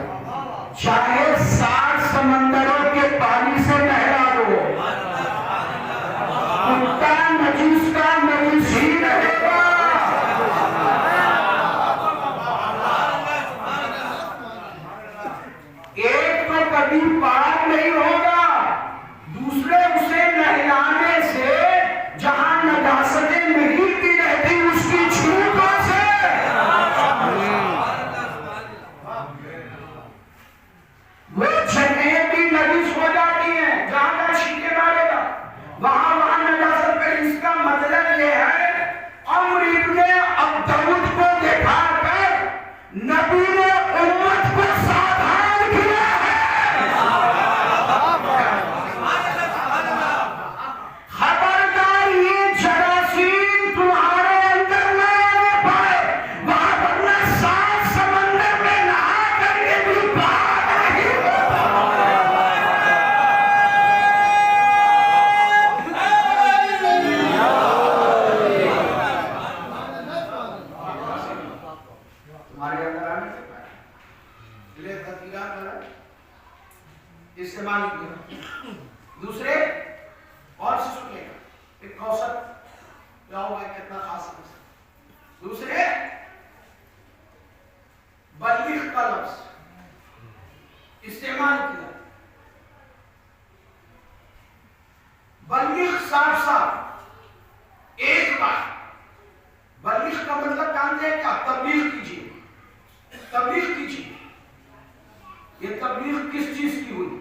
چاہے 7 سمندروں کے پانی سے نہلا دو، کتا نجیس کا نجیس ہی رہے گا. ایک تو کبھی پاک نہیں ہوگا، دوسرے اسے نہلانے سے جہاں نجاستیں نہیں کی رہتی اس کی چھوٹوں سے وہ جگہیں بھی نجس ہو جاتی ہیں. جہاں کا چھینکے مارے گا وہاں نجاست پہ. اس کا مطلب یہ ہے عمرو بن عبدود کو دکھا کر نبی نے امت کو ساودھان کیا ہے. خبردار یہ جراثیم تمہارے اندر نہ آنے پائے، وہاں ورنہ 7 سمندر میں نہا کر کے بھی پاک نہیں ہوگا. تمہارے اندر آنے سے پائے لے خطیرہ کرا استعمال کیا. دوسرے اور سے سنیے گا ایک کوثر کیا ہوگا، کتنا خاص ہے. دوسرے بلیغ کا لفظ استعمال کیا. بلیغ صاف صاف ایک بار. بلیغ کا مطلب جانتے ہیں کیا؟ تبلیغ کیجیے، تبلیغ کیجیے. یہ تبلیغ کس چیز کی ہوئی؟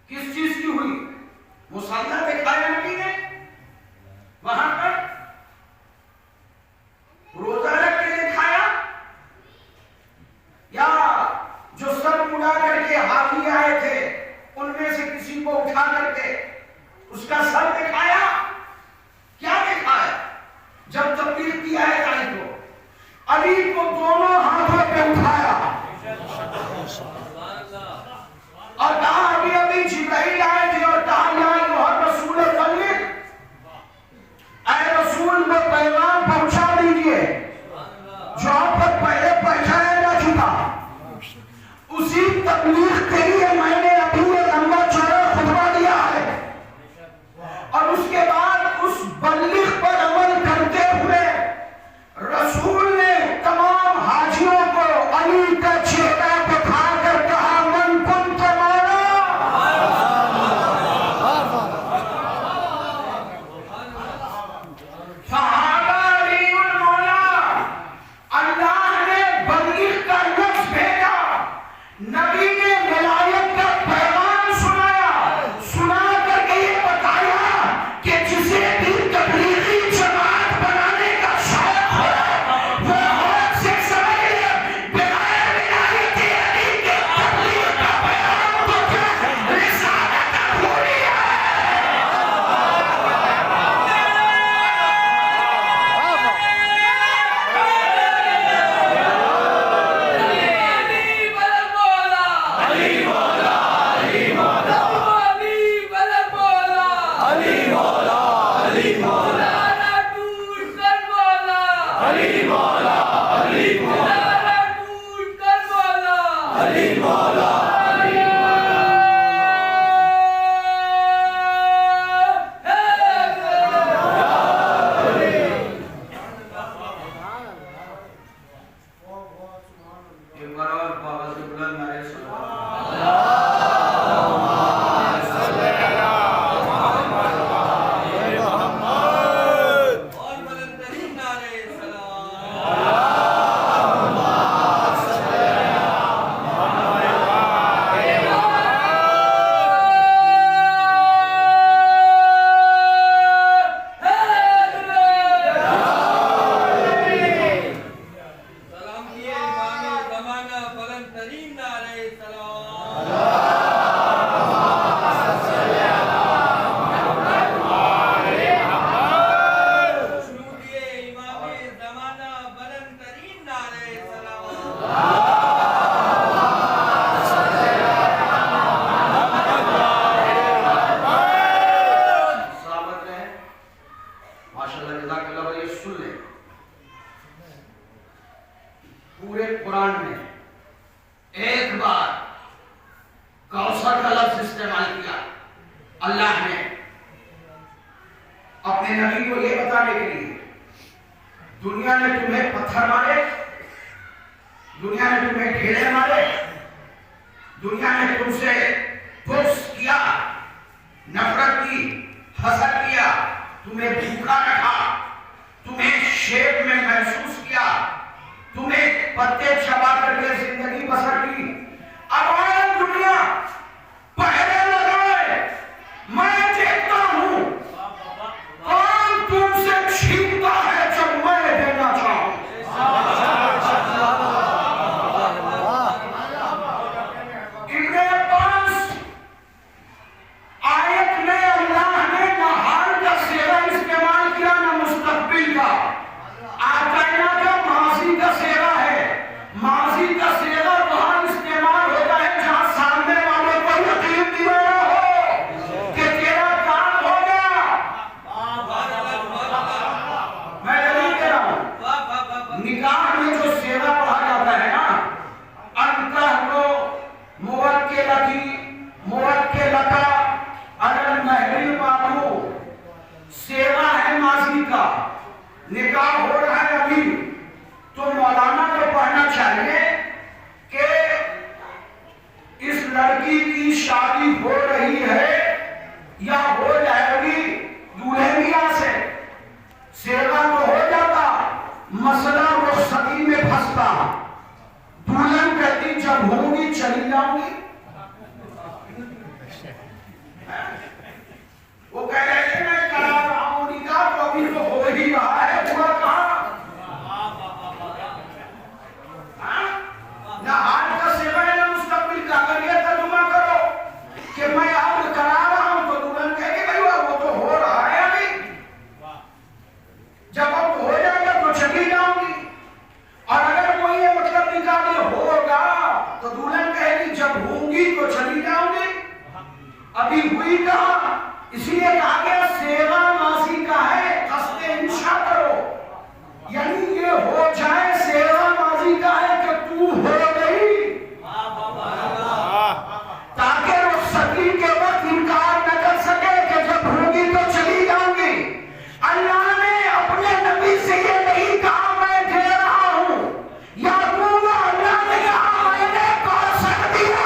کس چیز کی ہوئی؟ مسلح دکھایا نبی نے وہاں پر، روزہ رکھ کے دکھایا، یا جو سب اڑا کر کے حاجی آئے تھے ان میں سے کسی کو اٹھا کر کے اس کا سر دکھایا؟ کیا دکھایا؟ جب تبلیغ کی آیت آئی تو علی کو علی مولا علی مولا ٹوٹ کر مولا علی مولا علی مولا ایک بار اور بابا سے بلند نعرے پورے قرآن میں ایک بار کوثر کا لفظ استعمال کیا اللہ نے اپنے نبی کو یہ بتانے کے لیے دنیا نے تمہیں پتھر مارے، دنیا نے تمہیں ڈھیلے مارے، دنیا نے تم سے بغض کیا، نفرت کی، حسد کیا، تمہیں بھوکا رکھا، تمہیں شیب میں محسوس کیا، تمہیں پتے چبا کر کے زندگی بسر کی۔ اب آئے دنیا پہرے لگائے، میں دیکھتا ہوں کون تم سے چھینتا ہے جب میں دینا چاہوں۔ ابن عباس آیت میں اللہ نے نہ حال کا صیغہ استعمال کیا نہ مستقبل کا، آتینا کا ماضی کا صیغہ ہے۔ ماضی کا صیغہ وہاں استعمال ہوتا ہے جہاں سامنے والے کو یقین دلانا ہو کہ تیرا کام ہو گیا۔ میں دلیل کہہ رہا ہوں، نکاح میں جو صیغہ پڑھا جاتا ہے نا، انکح کو موکلتی موکلتا علی المہر المعمور، صیغہ ہے ماضی کا، نکاح ہو رہا ہے ابھی، تو مولانا کو پڑھنا چاہیے کہ اس لڑکی کی شادی ہو رہی ہے یا ہو جائے گی دولہے میاں سے۔ صیغہ تو ہو جاتا، مسئلہ رخصتی میں پھنستا، دلہن کہتی جب ہوں گی چلی جاؤں گی۔ وہ کہہ رہے ہیں میں کرا رہا ہوں نکاح، تو ابھی تو ہو ہی رہا ہے، ہوا کہاں؟ نہ حال کا صیغہ ہے نہ مستقبل کا۔ اگر یہ ترجمہ کرو کہ میں اب کرا رہا ہوں تو دلہن کہے گی بھائی وہ تو ہو رہا ہے ابھی، جب اب ہو جائے گا تو چلی جاؤں گی۔ اور اگر کوئی یہ مطلب نکالے ہوگا تو دلہن کہے گی جب ہوں گی تو چلی جاؤں گی، ابھی ہوئی کہاں؟ اسی لیے کہا گیا صیغہ ماضی کا ہے، قصد انشاء کرو، یعنی یہ ہو جائے صیغہ ماضی کا ہے کہ تو ہو گئی، تاکہ رخصتی کے وقت انکار نہ کر سکے کہ جب ہوگی تو چلی جاؤں گی۔ اللہ نے اپنے نبی سے یہ نہیں کہا میں دے رہا ہوں یا دوں گا، اللہ نے کہا میں نے کوثر دیا۔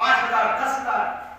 5,000 10,000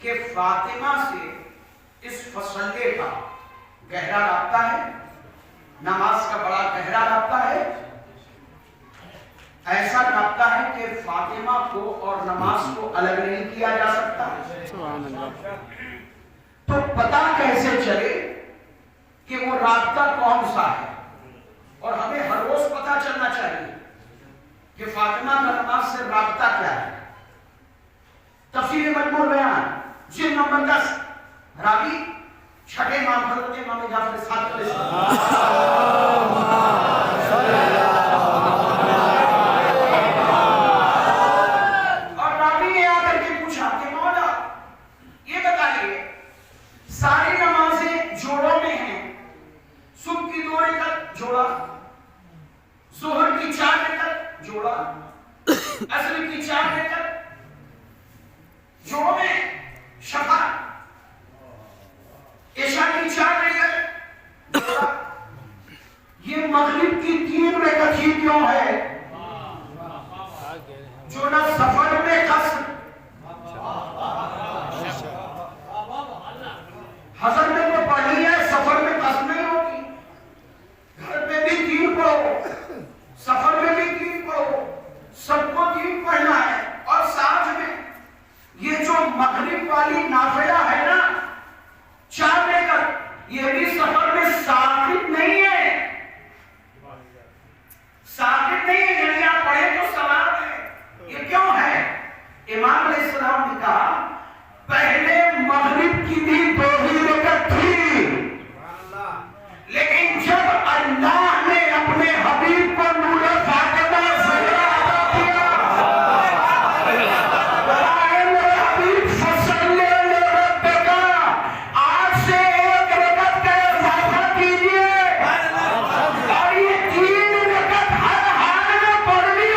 کہ فاطمہ سے اس فسلے کا گہرا رابطہ ہے، نماز کا بڑا گہرا رابطہ ہے، ایسا رابطہ ہے کہ فاطمہ کو اور نماز کو الگ نہیں کیا جا سکتا۔ تو پتہ کیسے چلے کہ وہ رابطہ کون سا ہے؟ اور ہمیں ہر روز پتہ چلنا چاہیے کہ فاطمہ کا نماز سے رابطہ کیا ہے۔ تفسیر مجموع بیان جلد نمبر 10 راوی چھٹے امام حضرت امام جعفر صادق علیہ السلام، اور راوی نے آ کر کے پوچھا کہ مولا یہ بتائیے ساری نمازیں جوڑوں میں ہیں، صبح کی 2 رکعت جوڑا، ظہر کی 4 رکعت جوڑا، عصر کی 4 رکعت جوڑوں میں، شفع عشاء کی 4 رکعت جوڑا، یہ مغرب کی 3 رکعت ہی کیوں ہے؟ جو نہ سفر میں قصر، حضر میں تو پڑھی ہے، سفر میں قصر نہیں ہوتی، گھر میں بھی 3 پڑھو، سفر میں بھی 3 پڑھو، سب کو 3 پڑھنا ہے۔ اور ساتھ میں یہ جو مغرب والی نافلہ ہے نا 4 رکعت، یہ بھی سفر میں ثابت نہیں ہے، ثابت نہیں ہے، یعنی آپ پڑھیں تو ثواب ہے۔ یہ کیوں ہے؟ امام علیہ السلام نے کہا پہلے مغرب کی بھی 2 ہی رکعت تھی، لیکن جب اللہ نے اپنے حبیب کو نور فاطمہ سے عطا کیا، اے میرے حبیب فصلی لربک، آج سے 1 رکعت کا اضافہ کیجئے، اور یہ 3 رکعت ہر حال میں پڑھنی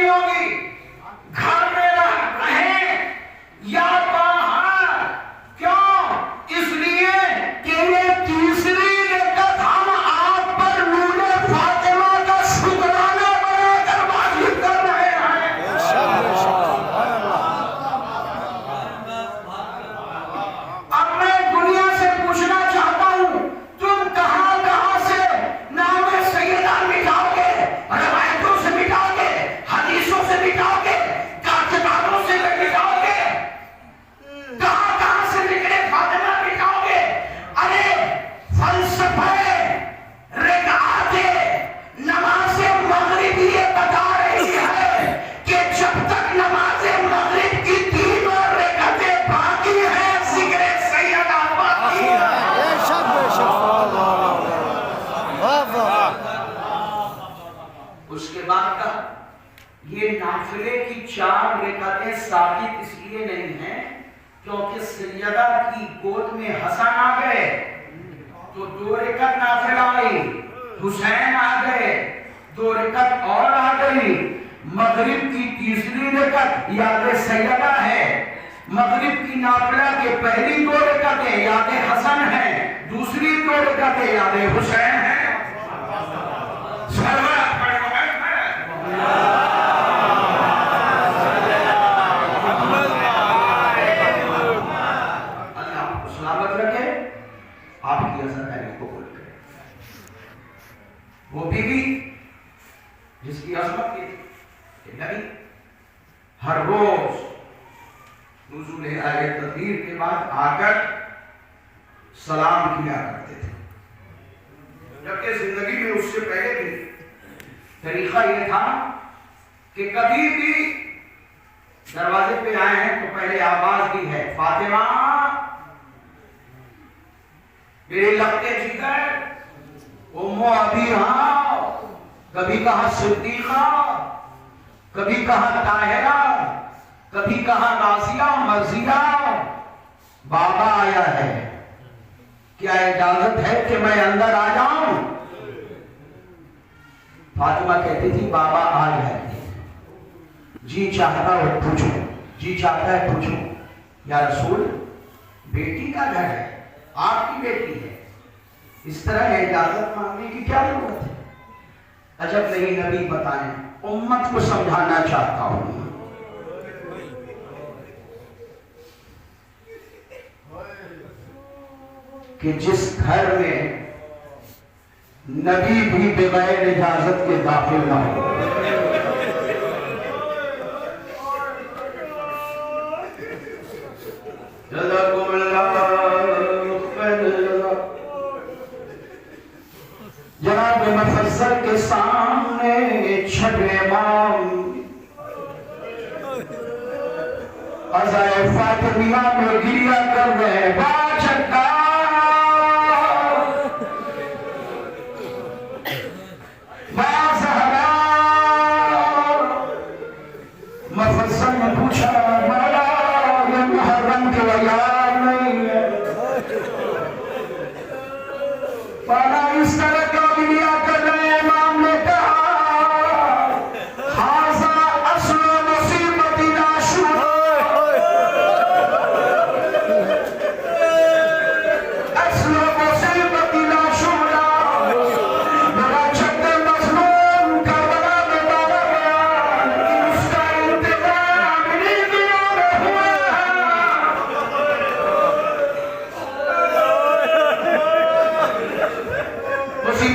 ہوگی، گھر میں ہو یا یہ نافلے کی 4 رکعتیں ثابت اس لیے نہیں ہیں کیونکہ سیدہ کی گود میں حسن آ گئے تو 2 رکعت نافلہ آئی، حسین آ گئے 2 رکعت اور آ گئی، مغرب کی 3ری رکعت یاد سیدہ ہے، مغرب کی نافلہ کے پہلی 2 رکعتیں یاد حسن ہیں، دوسری 2 رکعتیں یاد حسین ہیں۔ وہ بیوی جس کی عظمت کی کہ نبی ہر روز نزول آیت تطہیر کے بعد آ کر سلام کیا کرتے تھے، جبکہ زندگی میں اس سے پہلے بھی طریقہ یہ تھا کہ کبھی بھی دروازے پہ آئے ہیں تو پہلے آواز دی ہے، فاطمہ میرے لگتے جگر، امو ابھی ہاں، کبھی کہا صدیقہ، کبھی کہا طاہرہ، کبھی کہا نازیہ مرضیہ، بابا آیا ہے، کیا اجازت ہے کہ میں اندر آ جاؤں؟ فاطمہ کہتی تھی بابا آ جائے، جی چاہتا ہے پوچھو، جی چاہتا ہے پوچھو، یا رسول بیٹی کا گھر ہے، آپ کی بیٹی ہے، اس طرح اجازت مانگنے کی کیا ضرورت ہے؟ عجب نہیں نبی بتائیں، امت کو سمجھانا چاہتا ہوں کہ جس گھر میں نبی بھی بغیر اجازت کے داخل نہ ہو، جزاکم اللہ خیر۔ جناب مفضل کے سامنے چھٹے امام عزائے فاطمیہ میں گریہ کر رہے، باچکا مفصل نے پوچھا مولا یہ محرم کے ویار نہیں ہے، مولا اس طرح کا گریہ کر رہے، امام نے کہا ھذا اصل مصیبتنا شورا، اصل مصیبتنا شورا، میرا چھت مظلوم کربلا میں مارا گیا، لیکن اس کا انتقام نہیں دیا ہوا ہے۔ اسی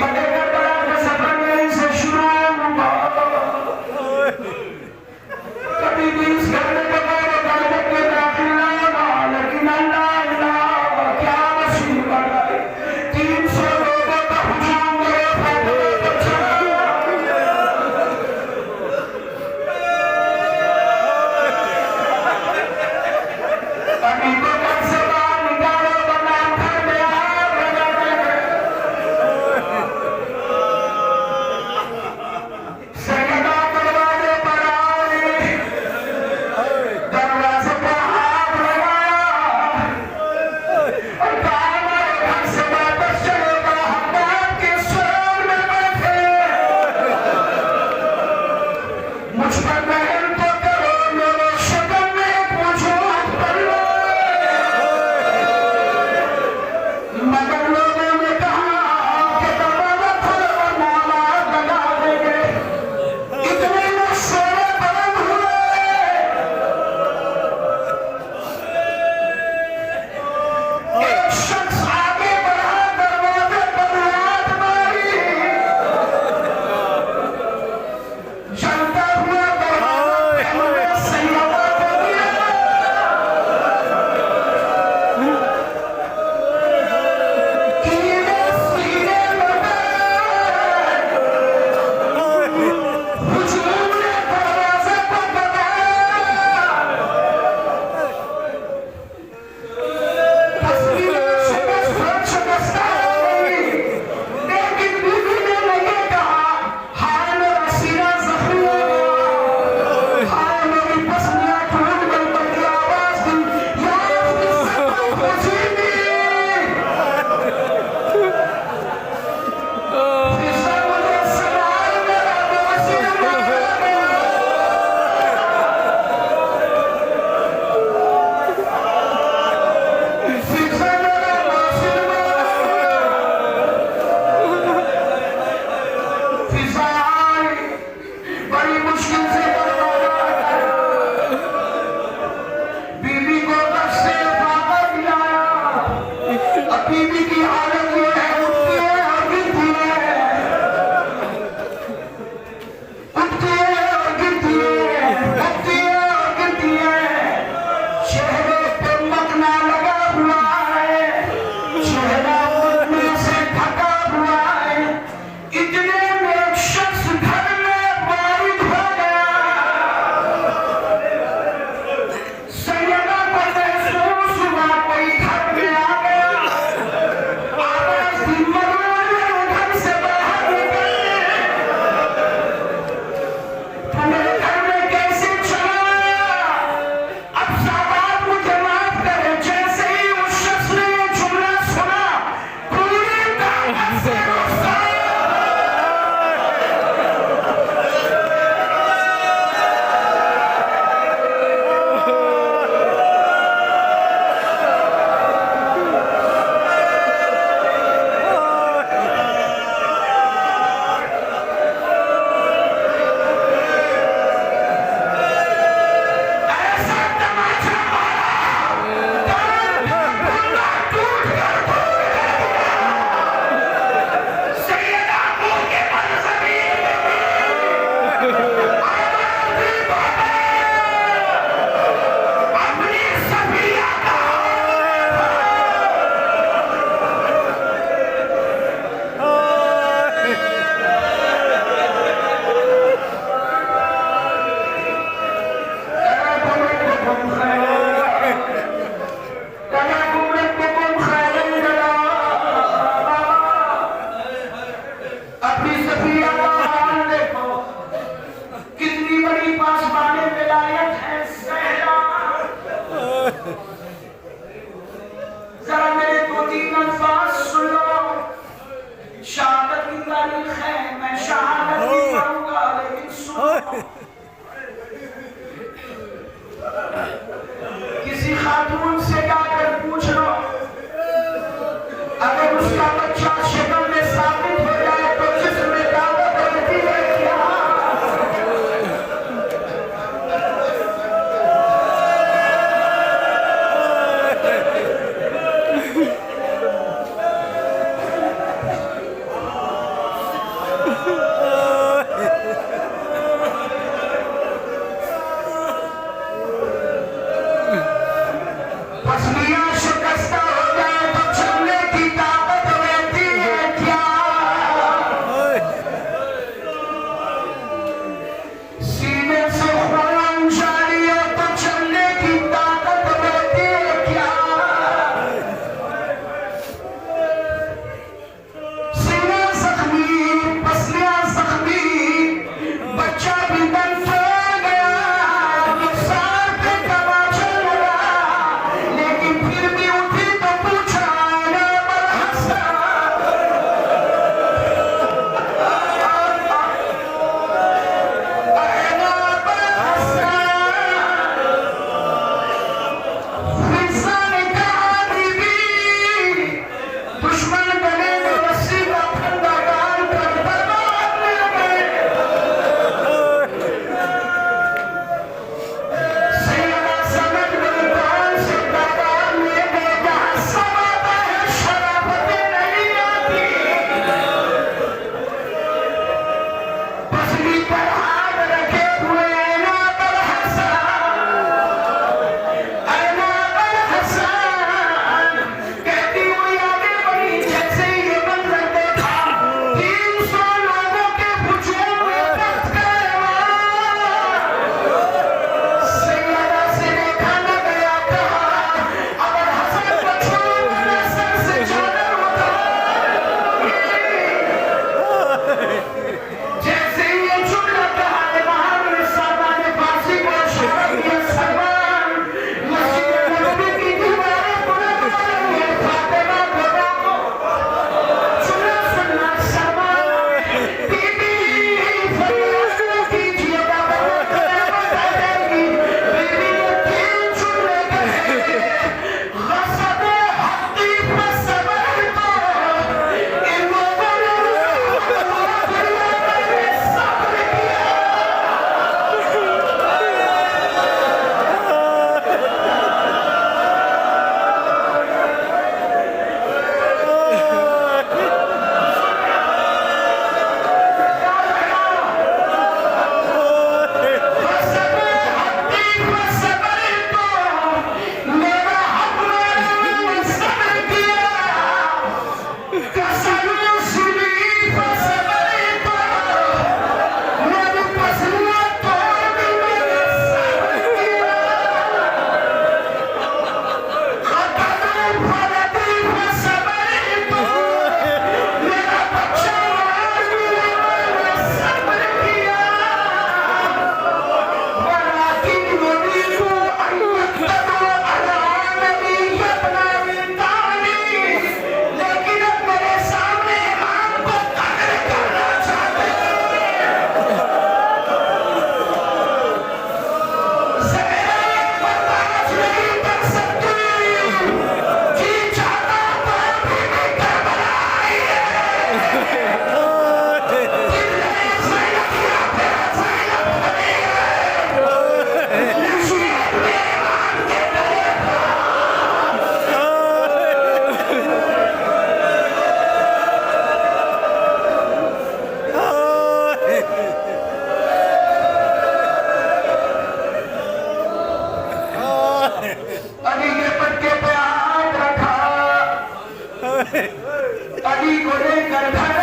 تلی کو لے کر گھر